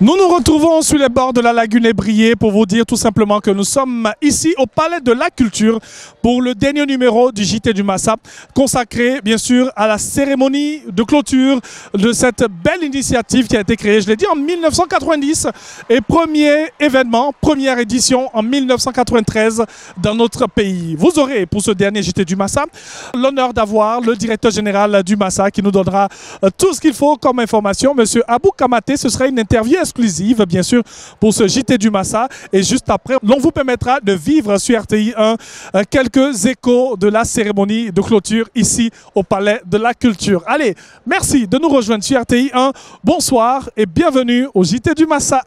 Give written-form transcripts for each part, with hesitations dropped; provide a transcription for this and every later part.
Nous nous retrouvons sur les bords de la lagune Ébrié pour vous dire tout simplement que nous sommes ici au Palais de la Culture pour le dernier numéro du JT du Massa, consacré bien sûr à la cérémonie de clôture de cette belle initiative qui a été créée, je l'ai dit, en 1990 et premier événement, première édition en 1993 dans notre pays. Vous aurez pour ce dernier JT du Massa l'honneur d'avoir le directeur général du Massa qui nous donnera tout ce qu'il faut comme information. Monsieur Abou Kamaté, ce sera une interview exclusive, bien sûr, pour ce JT du Massa. Et juste après, l'on vous permettra de vivre sur RTI 1 quelques échos de la cérémonie de clôture ici au Palais de la Culture. Allez, merci de nous rejoindre sur RTI 1. Bonsoir et bienvenue au JT du Massa.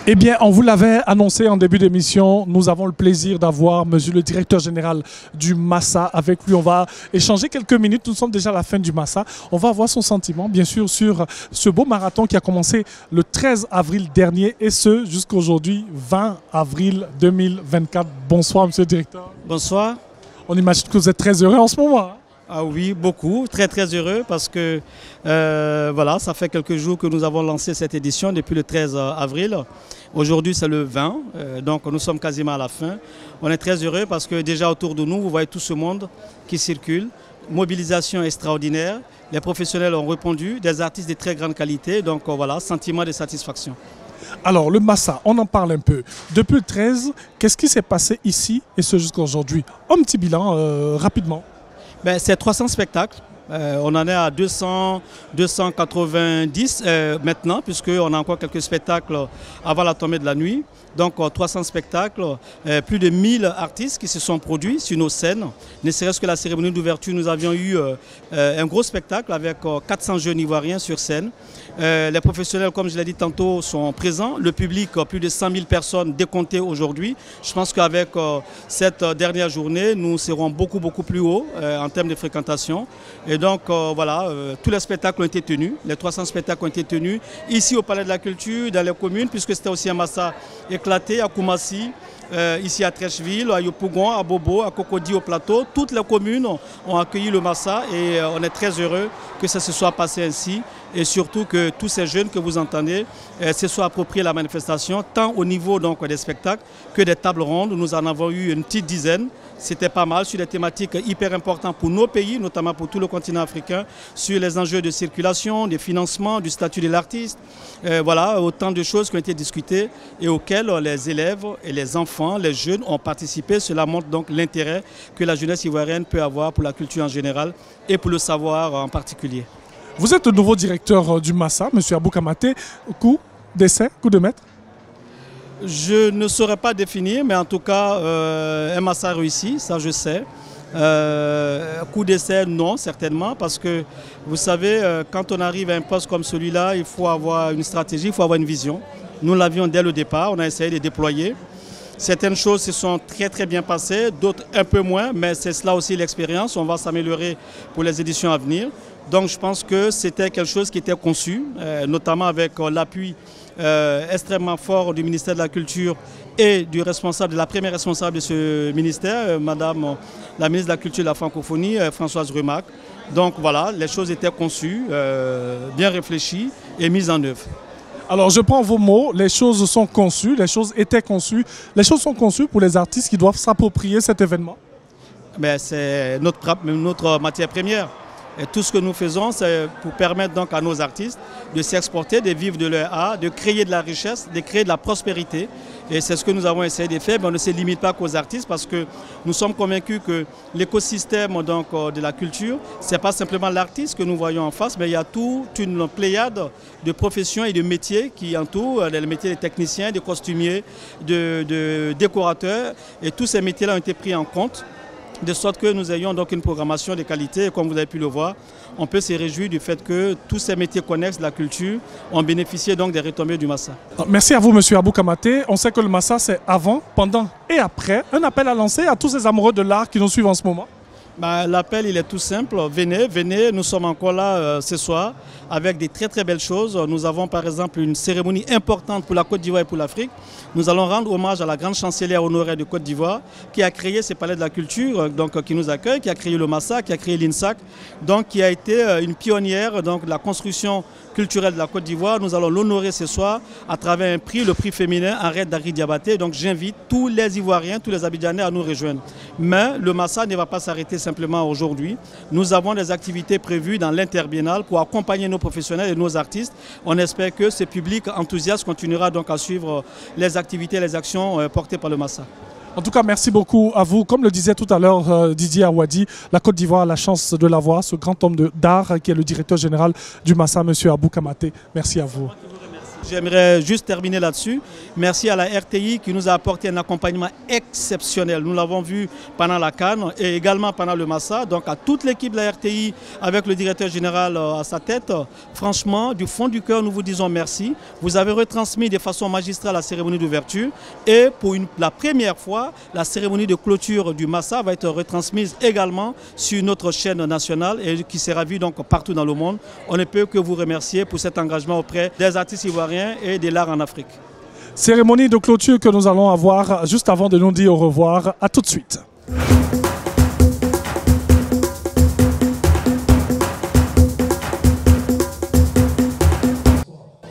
Eh bien, on vous l'avait annoncé en début d'émission, nous avons le plaisir d'avoir monsieur le directeur général du Massa avec lui. On va échanger quelques minutes, nous sommes déjà à la fin du Massa. On va avoir son sentiment, bien sûr, sur ce beau marathon qui a commencé le 13 avril dernier et ce, jusqu'à aujourd'hui, 20 avril 2024. Bonsoir, monsieur le directeur. Bonsoir. On imagine que vous êtes très heureux en ce moment, hein? Ah oui, beaucoup, très très heureux parce que voilà, ça fait quelques jours que nous avons lancé cette édition depuis le 13 avril. Aujourd'hui c'est le 20, donc nous sommes quasiment à la fin. On est très heureux parce que déjà autour de nous, vous voyez tout ce monde qui circule. Mobilisation extraordinaire, les professionnels ont répondu, des artistes de très grande qualité, donc voilà, sentiment de satisfaction. Alors, le Massa, on en parle un peu. Depuis le 13, qu'est-ce qui s'est passé ici et ce jusqu'à aujourd'hui? Un petit bilan rapidement. Ben, c'est 300 spectacles. On en est à 290 maintenant, puisqu'on a encore quelques spectacles avant la tombée de la nuit. Donc 300 spectacles, plus de 1000 artistes qui se sont produits sur nos scènes. Ne serait-ce que la cérémonie d'ouverture, nous avions eu un gros spectacle avec 400 jeunes ivoiriens sur scène. Les professionnels, comme je l'ai dit tantôt, sont présents. Le public, plus de 100 000 personnes décomptées aujourd'hui. Je pense qu'avec cette dernière journée, nous serons beaucoup plus haut en termes de fréquentation. Et donc voilà, tous les spectacles ont été tenus. Les 300 spectacles ont été tenus ici au Palais de la Culture, dans les communes, puisque c'était aussi un Massa éclaté à Koumassi, ici à Trècheville, à Yopougon, à Bobo, à Cocody au plateau. Toutes les communes ont accueilli le Massa et on est très heureux que ça se soit passé ainsi et surtout que tous ces jeunes que vous entendez se soient appropriés la manifestation, tant au niveau donc, des spectacles que des tables rondes. Nous en avons eu une petite dizaine. C'était pas mal sur des thématiques hyper importantes pour nos pays, notamment pour tout le continent africain, sur les enjeux de circulation, de financement, du statut de l'artiste. Voilà, autant de choses qui ont été discutées et auxquelles les élèves et les enfants, les jeunes ont participé. Cela montre donc l'intérêt que la jeunesse ivoirienne peut avoir pour la culture en général et pour le savoir en particulier. Vous êtes le nouveau directeur du Massa, M. Abou Kamaté. Coup d'essai, coup de maître? Je ne saurais pas définir, mais en tout cas, un Massa réussi, ça je sais. Coup d'essai, non, certainement, parce que vous savez, quand on arrive à un poste comme celui-là, il faut avoir une stratégie, il faut avoir une vision. Nous l'avions dès le départ, on a essayé de déployer. Certaines choses se sont très bien passées, d'autres un peu moins, mais c'est cela aussi l'expérience. On va s'améliorer pour les éditions à venir. Donc je pense que c'était quelque chose qui était conçu, notamment avec l'appui extrêmement fort du ministère de la Culture et du responsable, de la première responsable de ce ministère, Madame la ministre de la Culture et de la Francophonie, Françoise Rumac. Donc voilà, les choses étaient conçues, bien réfléchies et mises en œuvre. Alors je prends vos mots, les choses sont conçues, les choses étaient conçues. Les choses sont conçues pour les artistes qui doivent s'approprier cet événement. C'est notre matière première. Et tout ce que nous faisons, c'est pour permettre donc à nos artistes de s'exporter, de vivre de leur art, de créer de la richesse, de créer de la prospérité. Et c'est ce que nous avons essayé de faire. Mais on ne se limite pas qu'aux artistes parce que nous sommes convaincus que l'écosystème de la culture, ce n'est pas simplement l'artiste que nous voyons en face, mais il y a toute une pléiade de professions et de métiers qui entourent, les métiers des techniciens, des costumiers, de décorateurs. Et tous ces métiers-là ont été pris en compte. de sorte que nous ayons donc une programmation de qualité. Et comme vous avez pu le voir, on peut se réjouir du fait que tous ces métiers connexes de la culture ont bénéficié donc des retombées du Massa. Merci à vous, Monsieur Abou Kamaté. On sait que le Massa, c'est avant, pendant et après. Un appel à lancer à tous ces amoureux de l'art qui nous suivent en ce moment. L'appel, il est tout simple. Venez, venez. Nous sommes encore là ce soir avec des très très belles choses. Nous avons par exemple une cérémonie importante pour la Côte d'Ivoire et pour l'Afrique. Nous allons rendre hommage à la grande chancelière honoraire de Côte d'Ivoire qui a créé ces palais de la culture, donc, qui nous accueille, qui a créé le Massa, qui a créé l'INSAC, donc qui a été une pionnière donc, de la construction culturelle de la Côte d'Ivoire. Nous allons l'honorer ce soir à travers un prix, le prix féminin Arrête d'Ari Diabaté. Donc j'invite tous les Ivoiriens, tous les Abidjanais à nous rejoindre. Mais le Massa ne va pas s'arrêter simplement aujourd'hui. Nous avons des activités prévues dans l'interbiennale pour accompagner nos professionnels et nos artistes. On espère que ce public enthousiaste continuera donc à suivre les activités et les actions portées par le Massa. En tout cas, merci beaucoup à vous. Comme le disait tout à l'heure Didier Awadi, la Côte d'Ivoire a la chance de l'avoir, ce grand homme d'art qui est le directeur général du Massa, M. Abou Kamaté. Merci à vous. J'aimerais juste terminer là-dessus. Merci à la RTI qui nous a apporté un accompagnement exceptionnel. Nous l'avons vu pendant la CAN et également pendant le Massa. Donc à toute l'équipe de la RTI avec le directeur général à sa tête, franchement, du fond du cœur, nous vous disons merci. Vous avez retransmis de façon magistrale la cérémonie d'ouverture et pour la première fois, la cérémonie de clôture du Massa va être retransmise également sur notre chaîne nationale et qui sera vue donc partout dans le monde. On ne peut que vous remercier pour cet engagement auprès des artistes ivoiriens et de l'art en Afrique. Cérémonie de clôture que nous allons avoir juste avant de nous dire au revoir. À tout de suite.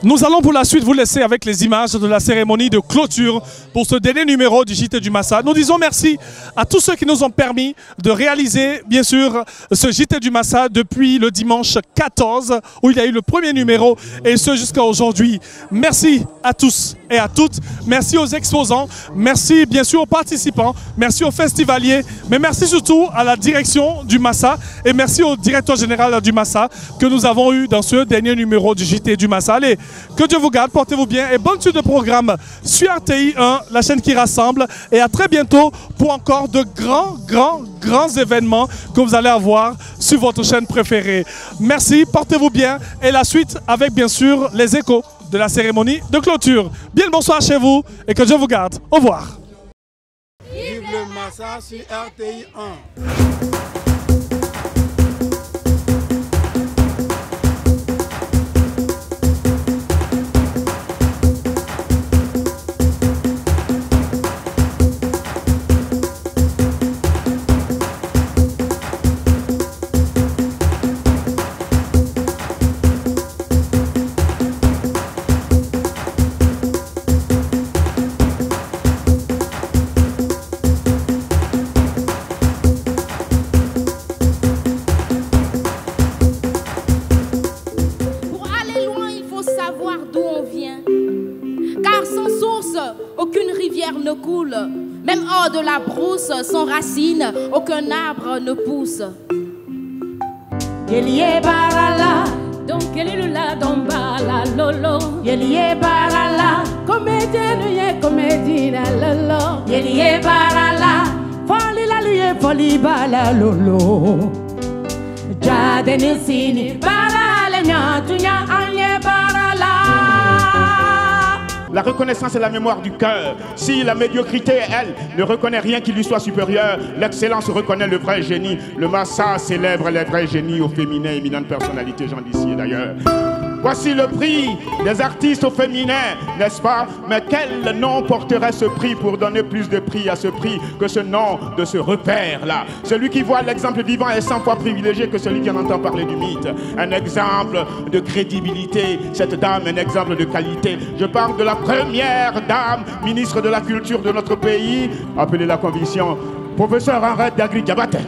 Nous allons pour la suite vous laisser avec les images de la cérémonie de clôture pour ce dernier numéro du JT du Massa. Nous disons merci à tous ceux qui nous ont permis de réaliser, bien sûr, ce JT du Massa depuis le dimanche 14, où il y a eu le premier numéro, et ce jusqu'à aujourd'hui. Merci à tous et à toutes. Merci aux exposants, merci bien sûr aux participants, merci aux festivaliers, mais merci surtout à la direction du Massa et merci au directeur général du Massa que nous avons eu dans ce dernier numéro du JT du Massa. Allez, que Dieu vous garde, portez-vous bien et bonne suite de programme sur RTI 1, la chaîne qui rassemble. Et à très bientôt pour encore de grands événements que vous allez avoir sur votre chaîne préférée. Merci, portez-vous bien et la suite avec bien sûr les échos de la cérémonie de clôture. Bien le bonsoir chez vous et que Dieu vous garde. Au revoir. Vive le Massa sur RTI 1. Ne coule, même hors de la brousse, sans racine, aucun arbre ne pousse. Yelié barala, donc elle est là dans la lolo. Yelié barala, Comédienne, comédien, lolo. Yelié barala, Foli la lié, foli bala lolo. Jadeni sini barala, nyatunya anye barala. La reconnaissance est la mémoire du cœur. Si la médiocrité, elle, ne reconnaît rien qui lui soit supérieur, l'excellence reconnaît le vrai génie. Le Massa célèbre les vrais génies au féminin, éminentes personnalités, gens d'ici et d'ailleurs. Voici le prix des artistes au féminin, n'est-ce pas? Mais quel nom porterait ce prix pour donner plus de prix à ce prix que ce nom de ce repère-là? Celui qui voit l'exemple vivant est 100 fois privilégié que celui qui en entend parler du mythe. Un exemple de crédibilité, cette dame, un exemple de qualité. Je parle de la première dame, ministre de la Culture de notre pays, appelée la Conviction, professeur Arrête d'Ari Diabaté.